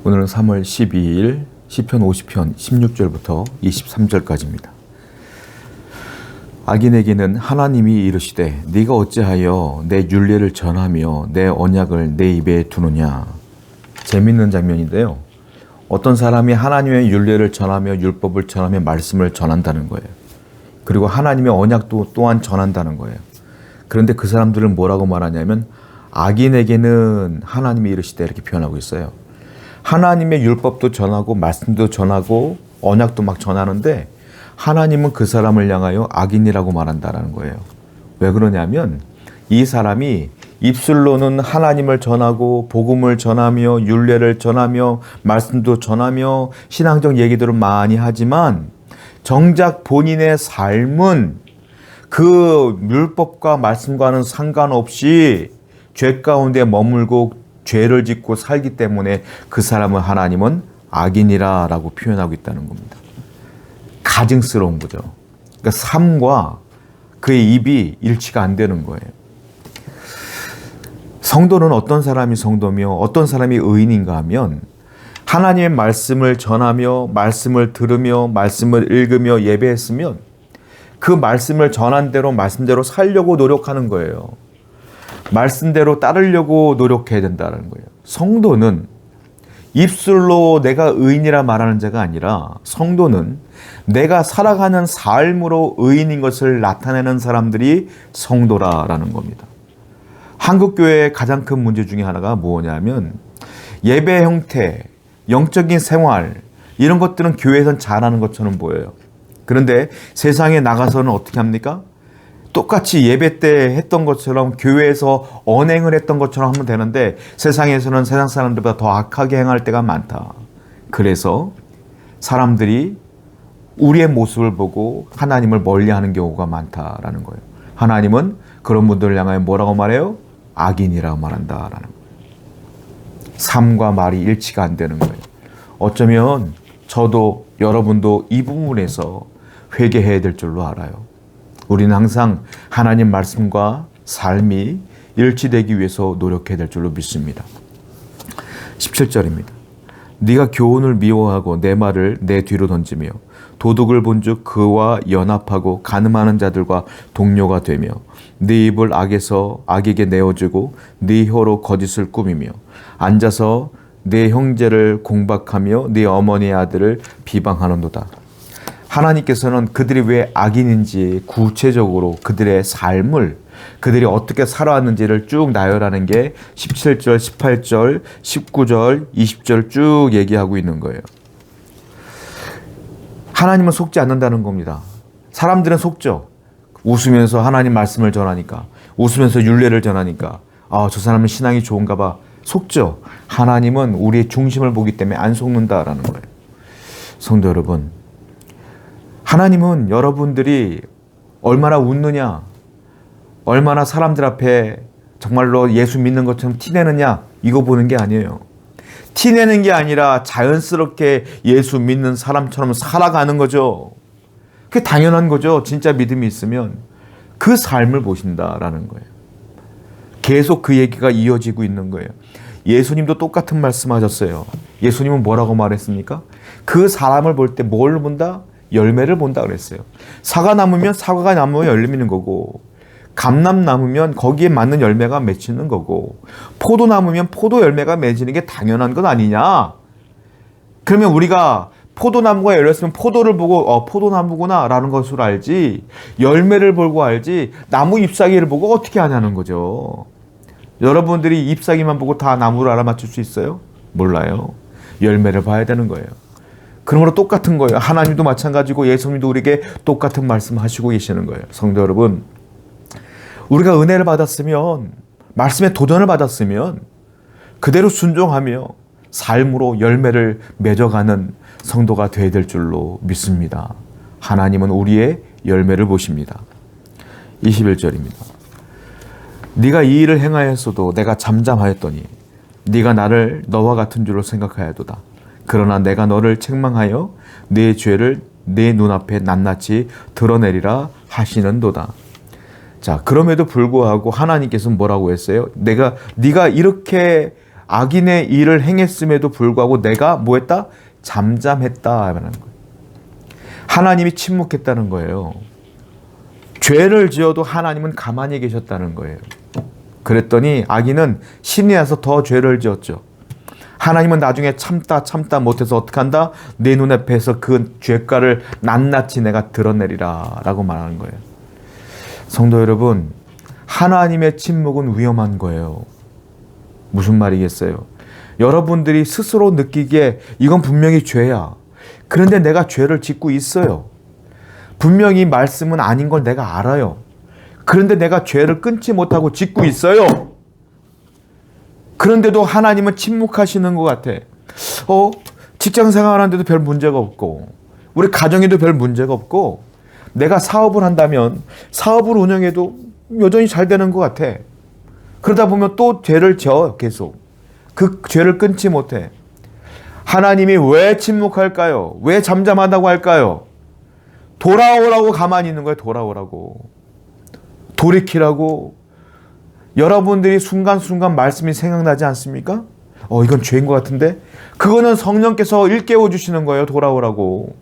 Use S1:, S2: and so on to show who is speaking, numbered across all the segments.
S1: 오늘은 3월 12일 시편 50편 16절부터 23절까지입니다. 악인에게는 하나님이 이르시되 네가 어찌하여 내 율례를 전하며 내 언약을 내 입에 두느냐. 재밌는 장면인데요. 어떤 사람이 하나님의 율례를 전하며 율법을 전하며 말씀을 전한다는 거예요. 그리고 하나님의 언약도 또한 전한다는 거예요. 그런데 그 사람들은 뭐라고 말하냐면 악인에게는 하나님이 이르시되 이렇게 표현하고 있어요. 하나님의 율법도 전하고 말씀도 전하고 언약도 막 전하는데 하나님은 그 사람을 향하여 악인이라고 말한다는 거예요. 왜 그러냐면 이 사람이 입술로는 하나님을 전하고 복음을 전하며 율례를 전하며 말씀도 전하며 신앙적 얘기들을 많이 하지만 정작 본인의 삶은 그 율법과 말씀과는 상관없이 죄 가운데 머물고 죄를 짓고 살기 때문에 그 사람은 하나님은 악인이라고 표현하고 있다는 겁니다. 가증스러운 거죠. 그러니까 삶과 그의 입이 일치가 안 되는 거예요. 성도는 어떤 사람이 성도며 어떤 사람이 의인인가 하면 하나님의 말씀을 전하며 말씀을 들으며 말씀을 읽으며 예배했으면 그 말씀을 전한 대로 말씀대로 살려고 노력하는 거예요. 말씀대로 따르려고 노력해야 된다는 거예요. 성도는 입술로 내가 의인이라 말하는 자가 아니라 성도는 내가 살아가는 삶으로 의인인 것을 나타내는 사람들이 성도라는 겁니다. 한국교회의 가장 큰 문제 중에 하나가 뭐냐면 예배 형태, 영적인 생활 이런 것들은 교회에선 잘하는 것처럼 보여요. 그런데 세상에 나가서는 어떻게 합니까? 똑같이 예배 때 했던 것처럼 교회에서 언행을 했던 것처럼 하면 되는데 세상에서는 세상 사람들보다 더 악하게 행할 때가 많다. 그래서 사람들이 우리의 모습을 보고 하나님을 멀리하는 경우가 많다라는 거예요. 하나님은 그런 분들을 향하여 뭐라고 말해요? 악인이라고 말한다라는 거예요. 삶과 말이 일치가 안 되는 거예요. 어쩌면 저도 여러분도 이 부분에서 회개해야 될 줄로 알아요. 우리는 항상 하나님 말씀과 삶이 일치되기 위해서 노력해야 될 줄로 믿습니다. 17절입니다. 네가 교훈을 미워하고 내 말을 내 뒤로 던지며 도둑을 본즉 그와 연합하고 간음하는 자들과 동료가 되며 네 입을 악에게 내어주고 네 혀로 거짓을 꾸미며 앉아서 네 형제를 공박하며 네 어머니의 아들을 비방하는도다. 하나님께서는 그들이 왜 악인인지 구체적으로 그들의 삶을 그들이 어떻게 살아왔는지를 쭉 나열하는 게 17절, 18절, 19절, 20절 쭉 얘기하고 있는 거예요. 하나님은 속지 않는다는 겁니다. 사람들은 속죠. 웃으면서 하나님 말씀을 전하니까, 웃으면서 율례를 전하니까 저 사람은 신앙이 좋은가 봐. 속죠. 하나님은 우리의 중심을 보기 때문에 안 속는다라는 거예요. 성도 여러분, 하나님은 여러분들이 얼마나 웃느냐, 얼마나 사람들 앞에 정말로 예수 믿는 것처럼 티내느냐 이거 보는 게 아니에요. 티내는 게 아니라 자연스럽게 예수 믿는 사람처럼 살아가는 거죠. 그게 당연한 거죠. 진짜 믿음이 있으면 그 삶을 보신다라는 거예요. 계속 그 얘기가 이어지고 있는 거예요. 예수님도 똑같은 말씀하셨어요. 예수님은 뭐라고 말했습니까? 그 사람을 볼 때 뭘 본다? 열매를 본다 그랬어요. 사과 나무면 사과가 나무에 열리는 거고, 감람 나무면 거기에 맞는 열매가 맺히는 거고, 포도 나무면 포도 열매가 맺히는 게 당연한 것 아니냐? 그러면 우리가 포도나무가 열렸으면 포도를 보고 포도나무구나 라는 것으로 알지, 열매를 보고 알지 나무 잎사귀를 보고 어떻게 하냐는 거죠. 여러분들이 잎사귀만 보고 다 나무를 알아맞힐 수 있어요? 몰라요. 열매를 봐야 되는 거예요. 그런 거로 똑같은 거예요. 하나님도 마찬가지고 예수님도 우리에게 똑같은 말씀하시고 계시는 거예요. 성도 여러분, 우리가 은혜를 받았으면, 말씀에 도전을 받았으면 그대로 순종하며 삶으로 열매를 맺어가는 성도가 되어야 될 줄로 믿습니다. 하나님은 우리의 열매를 보십니다. 21절입니다. 네가 이 일을 행하였어도 내가 잠잠하였더니 네가 나를 너와 같은 줄로 생각하여도다. 그러나 내가 너를 책망하여 네 죄를 내 눈앞에 낱낱이 드러내리라 하시는도다. 자, 그럼에도 불구하고 하나님께서는 뭐라고 했어요? 네가 이렇게 악인의 일을 행했음에도 불구하고 내가 뭐했다? 잠잠했다라는 거예요. 하나님이 침묵했다는 거예요. 죄를 지어도 하나님은 가만히 계셨다는 거예요. 그랬더니 악인은 신이 나서 더 죄를 지었죠. 하나님은 나중에 참다 못해서 어떻게 한다? 내 눈앞에서 그 죄가를 낱낱이 내가 드러내리라 라고 말하는 거예요. 성도 여러분, 하나님의 침묵은 위험한 거예요. 무슨 말이겠어요? 여러분들이 스스로 느끼기에 이건 분명히 죄야. 그런데 내가 죄를 짓고 있어요. 분명히 말씀은 아닌 걸 내가 알아요. 그런데 내가 죄를 끊지 못하고 짓고 있어요. 그런데도 하나님은 침묵하시는 것 같아. 직장 생활하는데도 별 문제가 없고, 우리 가정에도 별 문제가 없고, 내가 사업을 한다면 사업을 운영해도 여전히 잘 되는 것 같아. 그러다 보면 또 죄를 져 계속. 그 죄를 끊지 못해. 하나님이 왜 침묵할까요? 왜 잠잠하다고 할까요? 돌아오라고 가만히 있는 거예요. 돌아오라고. 돌이키라고. 여러분들이 순간순간 말씀이 생각나지 않습니까? 이건 죄인 것 같은데? 그거는 성령께서 일깨워 주시는 거예요. 돌아오라고.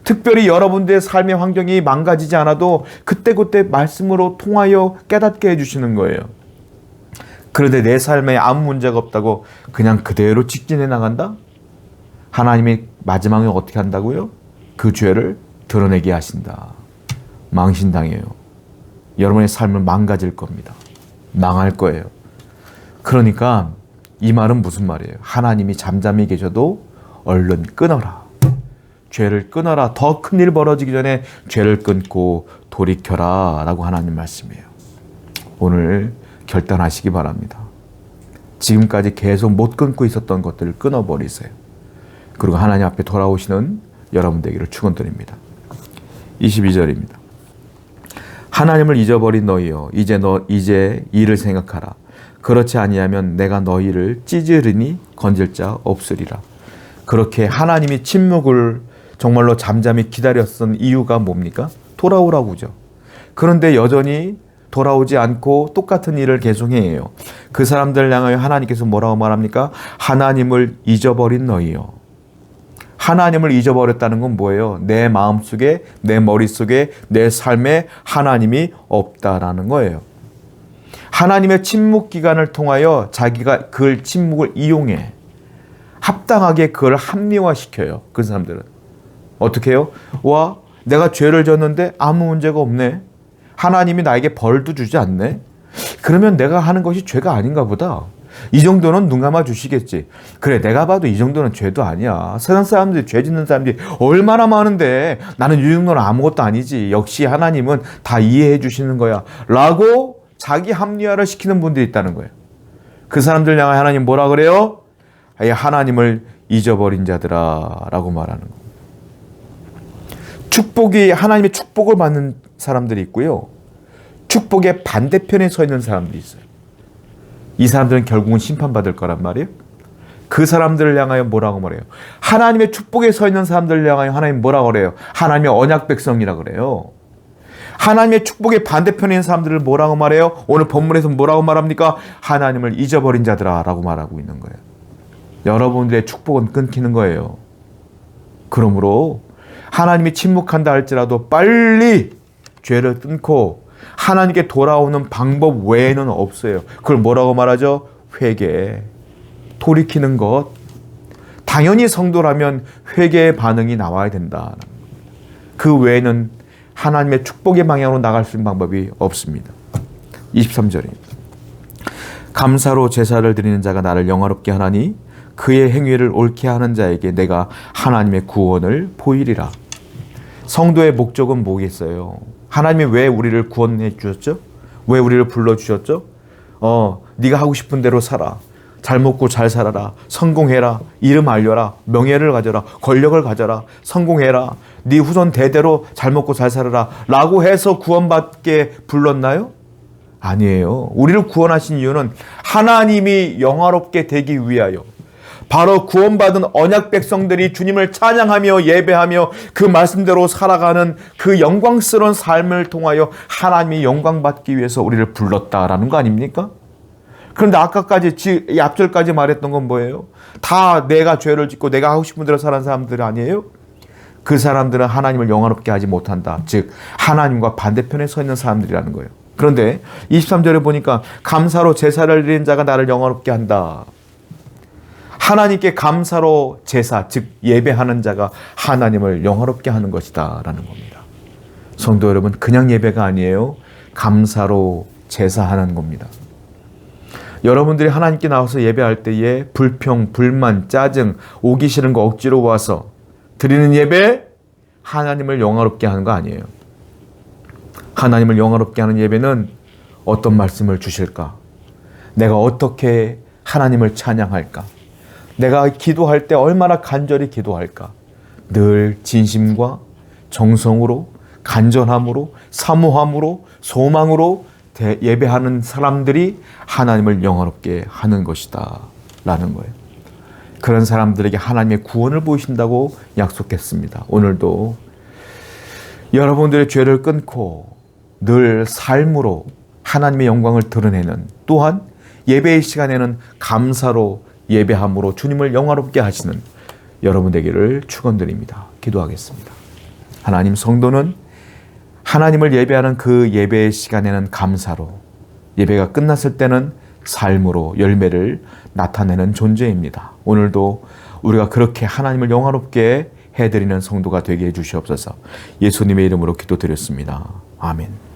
S1: 특별히 여러분들의 삶의 환경이 망가지지 않아도 그때그때 말씀으로 통하여 깨닫게 해주시는 거예요. 그런데 내 삶에 아무 문제가 없다고 그냥 그대로 직진해 나간다? 하나님이 마지막에 어떻게 한다고요? 그 죄를 드러내게 하신다. 망신당해요. 여러분의 삶은 망가질 겁니다. 망할 거예요. 그러니까 이 말은 무슨 말이에요? 하나님이 잠잠히 계셔도 얼른 끊어라. 죄를 끊어라. 더 큰일 벌어지기 전에 죄를 끊고 돌이켜라 라고 하나님 말씀이에요. 오늘 결단하시기 바랍니다. 지금까지 계속 못 끊고 있었던 것들을 끊어버리세요. 그리고 하나님 앞에 돌아오시는 여러분 되기를 축원드립니다. 22절입니다. 하나님을 잊어버린 너희여, 이제 이를 생각하라. 그렇지 아니하면 내가 너희를 찌르니 건질 자 없으리라. 그렇게 하나님이 침묵을 정말로 잠잠히 기다렸던 이유가 뭡니까? 돌아오라고죠. 그런데 여전히 돌아오지 않고 똑같은 일을 계속해요. 그 사람들 향하여 하나님께서 뭐라고 말합니까? 하나님을 잊어버린 너희여. 하나님을 잊어버렸다는 건 뭐예요? 내 마음속에, 내 머릿속에, 내 삶에 하나님이 없다라는 거예요. 하나님의 침묵 기간을 통하여 자기가 그 침묵을 이용해 합당하게 그걸 합리화시켜요. 그 사람들은. 어떻게 해요? 와, 내가 죄를 졌는데 아무 문제가 없네. 하나님이 나에게 벌도 주지 않네. 그러면 내가 하는 것이 죄가 아닌가 보다. 이 정도는 눈 감아 주시겠지. 그래, 내가 봐도 이 정도는 죄도 아니야. 세상 사람들이, 죄 짓는 사람들이 얼마나 많은데 나는 이 정도는 아무것도 아니지. 역시 하나님은 다 이해해 주시는 거야 라고 자기 합리화를 시키는 분들이 있다는 거예요. 그 사람들 향해 하나님 뭐라 그래요? 하나님을 잊어버린 자들아 라고 말하는 거예요. 축복이, 하나님의 축복을 받는 사람들이 있고요, 축복의 반대편에 서 있는 사람들이 있어요. 이 사람들은 결국은 심판받을 거란 말이에요. 그 사람들을 향하여 뭐라고 말해요? 하나님의 축복에 서 있는 사람들을 향하여 하나님 뭐라고 그래요? 하나님의 언약 백성이라 그래요. 하나님의 축복의 반대편에 있는 사람들을 뭐라고 말해요? 오늘 본문에서 뭐라고 말합니까? 하나님을 잊어버린 자들아 라고 말하고 있는 거예요. 여러분들의 축복은 끊기는 거예요. 그러므로 하나님이 침묵한다 할지라도 빨리 죄를 끊고 하나님께 돌아오는 방법 외에는 없어요. 그걸 뭐라고 말하죠? 회개, 돌이키는 것. 당연히 성도라면 회개의 반응이 나와야 된다. 그 외에는 하나님의 축복의 방향으로 나갈 수 있는 방법이 없습니다. 23절입니다. 감사로 제사를 드리는 자가 나를 영화롭게 하나니 그의 행위를 옳게 하는 자에게 내가 하나님의 구원을 보이리라. 성도의 목적은 뭐겠어요? 하나님이 왜 우리를 구원해 주셨죠? 왜 우리를 불러주셨죠? 네가 하고 싶은 대로 살아. 잘 먹고 잘 살아라. 성공해라. 이름 알려라. 명예를 가져라. 권력을 가져라. 성공해라. 네 후손 대대로 잘 먹고 잘 살아라 라고 해서 구원받게 불렀나요? 아니에요. 우리를 구원하신 이유는 하나님이 영화롭게 되기 위하여, 바로 구원받은 언약 백성들이 주님을 찬양하며 예배하며 그 말씀대로 살아가는 그 영광스러운 삶을 통하여 하나님이 영광받기 위해서 우리를 불렀다라는 거 아닙니까? 그런데 아까까지 이 앞절까지 말했던 건 뭐예요? 다 내가 죄를 짓고 내가 하고 싶은 대로 사는 사람들 아니에요? 그 사람들은 하나님을 영화롭게 하지 못한다. 즉 하나님과 반대편에 서 있는 사람들이라는 거예요. 그런데 23절에 보니까 감사로 제사를 드리는 자가 나를 영화롭게 한다. 하나님께 감사로 제사, 즉 예배하는 자가 하나님을 영화롭게 하는 것이다 라는 겁니다. 성도 여러분, 그냥 예배가 아니에요. 감사로 제사하는 겁니다. 여러분들이 하나님께 나와서 예배할 때에 불평, 불만, 짜증, 오기 싫은 거 억지로 와서 드리는 예배, 하나님을 영화롭게 하는 거 아니에요. 하나님을 영화롭게 하는 예배는 어떤 말씀을 주실까? 내가 어떻게 하나님을 찬양할까? 내가 기도할 때 얼마나 간절히 기도할까? 늘 진심과 정성으로, 간절함으로, 사모함으로, 소망으로 예배하는 사람들이 하나님을 영화롭게 하는 것이다 라는 거예요. 그런 사람들에게 하나님의 구원을 보이신다고 약속했습니다. 오늘도 여러분들의 죄를 끊고 늘 삶으로 하나님의 영광을 드러내는, 또한 예배의 시간에는 감사로 예배함으로 주님을 영화롭게 하시는 여러분 되기를 축원드립니다. 기도하겠습니다. 하나님, 성도는 하나님을 예배하는 그 예배의 시간에는 감사로, 예배가 끝났을 때는 삶으로 열매를 나타내는 존재입니다. 오늘도 우리가 그렇게 하나님을 영화롭게 해드리는 성도가 되게 해주시옵소서. 예수님의 이름으로 기도드렸습니다. 아멘.